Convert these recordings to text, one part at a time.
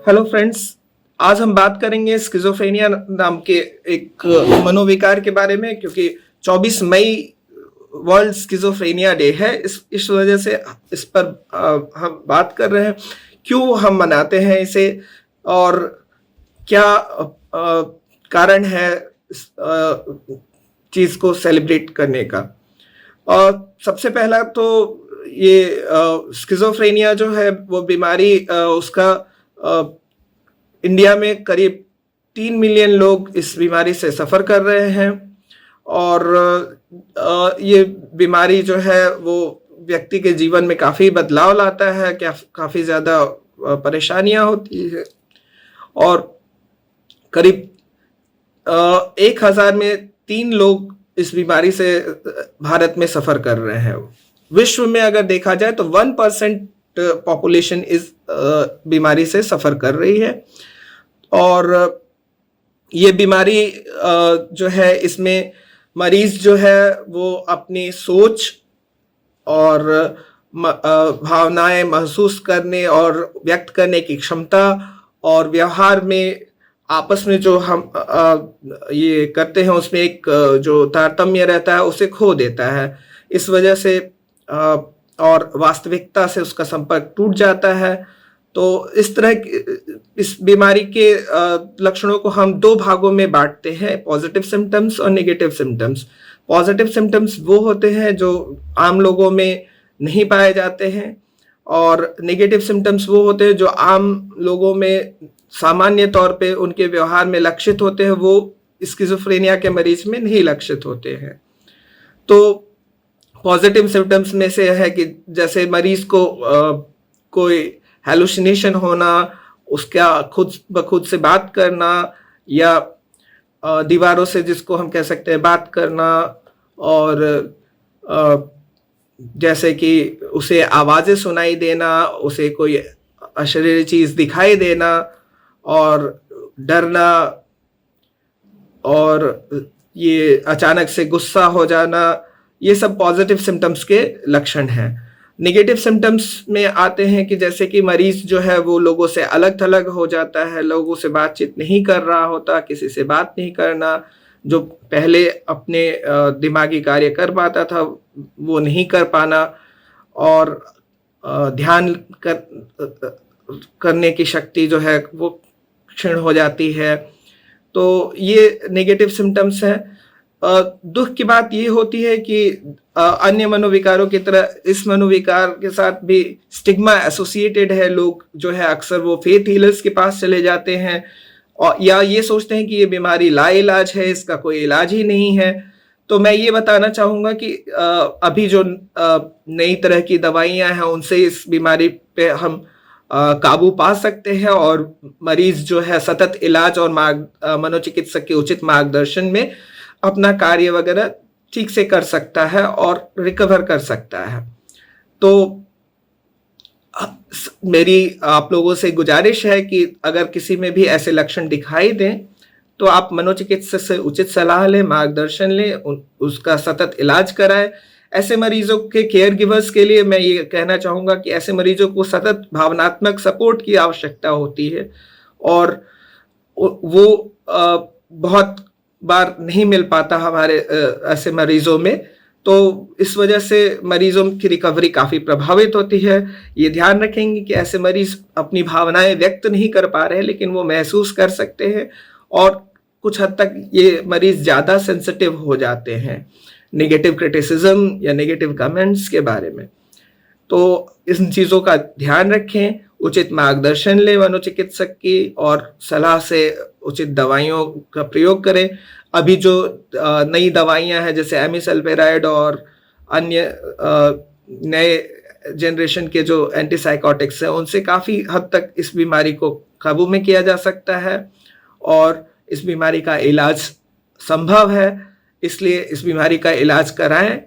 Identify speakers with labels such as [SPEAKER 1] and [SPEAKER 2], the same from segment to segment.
[SPEAKER 1] Hello friends. आज हम बात करेंगे स्किज़ोफ्रेनिया नाम के एक मनोविकार के बारे में, क्योंकि 24 मई वर्ल्ड स्किज़ोफ्रेनिया डे है। इस वजह से इस पर हम बात कर रहे हैं। क्यों हम मनाते हैं इसे और क्या कारण है इस चीज़ को सेलिब्रेट करने का। और सबसे पहला तो ये स्किज़ोफ्रेनिया जो है वो बीमारी उसका इंडिया में करीब 3 मिलियन लोग इस बीमारी से सफ़र कर रहे हैं। और ये बीमारी जो है वो व्यक्ति के जीवन में काफ़ी बदलाव लाता है, काफ़ी ज़्यादा परेशानियां होती है। और करीब 1000 में 3 लोग इस बीमारी से भारत में सफ़र कर रहे हैं। विश्व में अगर देखा जाए तो 1% पॉपुलेशन इस बीमारी से सफ़र कर रही है। और ये बीमारी जो है इसमें मरीज जो है वो अपनी सोच और भावनाएं महसूस करने और व्यक्त करने की क्षमता और व्यवहार में आपस में जो हम ये करते हैं उसमें एक जो तारतम्य रहता है उसे खो देता है। इस वजह से और वास्तविकता से उसका संपर्क टूट जाता है। तो इस तरह इस बीमारी के लक्षणों को हम 2 भागों में बांटते हैं, पॉजिटिव सिम्टम्स और नेगेटिव सिम्टम्स। पॉजिटिव सिम्टम्स वो होते हैं जो आम लोगों में नहीं पाए जाते हैं, और नेगेटिव सिम्टम्स वो होते हैं जो आम लोगों में सामान्य तौर पे उनके व्यवहार में लक्षित होते हैं, वो स्किज़ोफ्रेनिया के मरीज में नहीं लक्षित होते हैं। तो पॉजिटिव सिम्टम्स में से है कि जैसे मरीज को कोई हेलुसिनेशन होना, उसका खुद ब खुद से बात करना, या दीवारों से जिसको हम कह सकते हैं बात करना, और जैसे कि उसे आवाज़ें सुनाई देना, उसे कोई अशरीरी चीज़ दिखाई देना, और डरना, और ये अचानक से गुस्सा हो जाना, ये सब पॉजिटिव सिम्टम्स के लक्षण हैं। नेगेटिव सिम्टम्स में आते हैं कि जैसे कि मरीज जो है वो लोगों से अलग थलग हो जाता है, लोगों से बातचीत नहीं कर रहा होता, किसी से बात नहीं करना, जो पहले अपने दिमागी कार्य कर पाता था वो नहीं कर पाना, और ध्यान करने की शक्ति जो है वो क्षीण हो जाती है। तो ये नेगेटिव सिम्टम्स हैं। दुख की बात ये होती है कि अन्य मनोविकारों की तरह इस मनोविकार के साथ भी स्टिग्मा एसोसिएटेड है। लोग जो है अक्सर वो फेथ हीलर्स के पास चले जाते हैं, और या ये सोचते हैं कि ये बीमारी लाइलाज है, इसका कोई इलाज ही नहीं है। तो मैं ये बताना चाहूँगा कि अभी जो नई तरह की दवाइयाँ हैं उनसे इस बीमारी पे हम काबू पा सकते हैं, और मरीज जो है सतत इलाज और मनोचिकित्सक के उचित मार्गदर्शन में अपना कार्य वगैरह ठीक से कर सकता है और रिकवर कर सकता है। तो मेरी आप लोगों से गुजारिश है कि अगर किसी में भी ऐसे लक्षण दिखाई दें तो आप मनोचिकित्सक से उचित सलाह लें, मार्गदर्शन लें, उसका सतत इलाज कराएं। ऐसे मरीजों के केयर गिवर्स के लिए मैं ये कहना चाहूँगा कि ऐसे मरीजों को सतत भावनात्मक सपोर्ट की आवश्यकता होती है, और वो बहुत बार नहीं मिल पाता हमारे ऐसे मरीजों में। तो इस वजह से मरीजों की रिकवरी काफ़ी प्रभावित होती है। ये ध्यान रखेंगे कि ऐसे मरीज अपनी भावनाएं व्यक्त नहीं कर पा रहे हैं, लेकिन वो महसूस कर सकते हैं, और कुछ हद तक ये मरीज ज़्यादा सेंसिटिव हो जाते हैं नेगेटिव क्रिटिसिज्म या नेगेटिव कमेंट्स के बारे में। तो इन चीज़ों का ध्यान रखें, उचित मार्गदर्शन लें मनोचिकित्सक की, और सलाह से उचित दवाइयों का प्रयोग करें। अभी जो नई दवाइयां हैं जैसे एमिसल्पेराइड और अन्य नए जनरेशन के जो एंटीसाइकोटिक्स हैं उनसे काफ़ी हद तक इस बीमारी को काबू में किया जा सकता है, और इस बीमारी का इलाज संभव है। इसलिए इस बीमारी का इलाज कराएं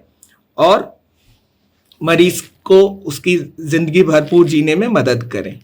[SPEAKER 1] और मरीज को उसकी ज़िंदगी भरपूर जीने में मदद करें।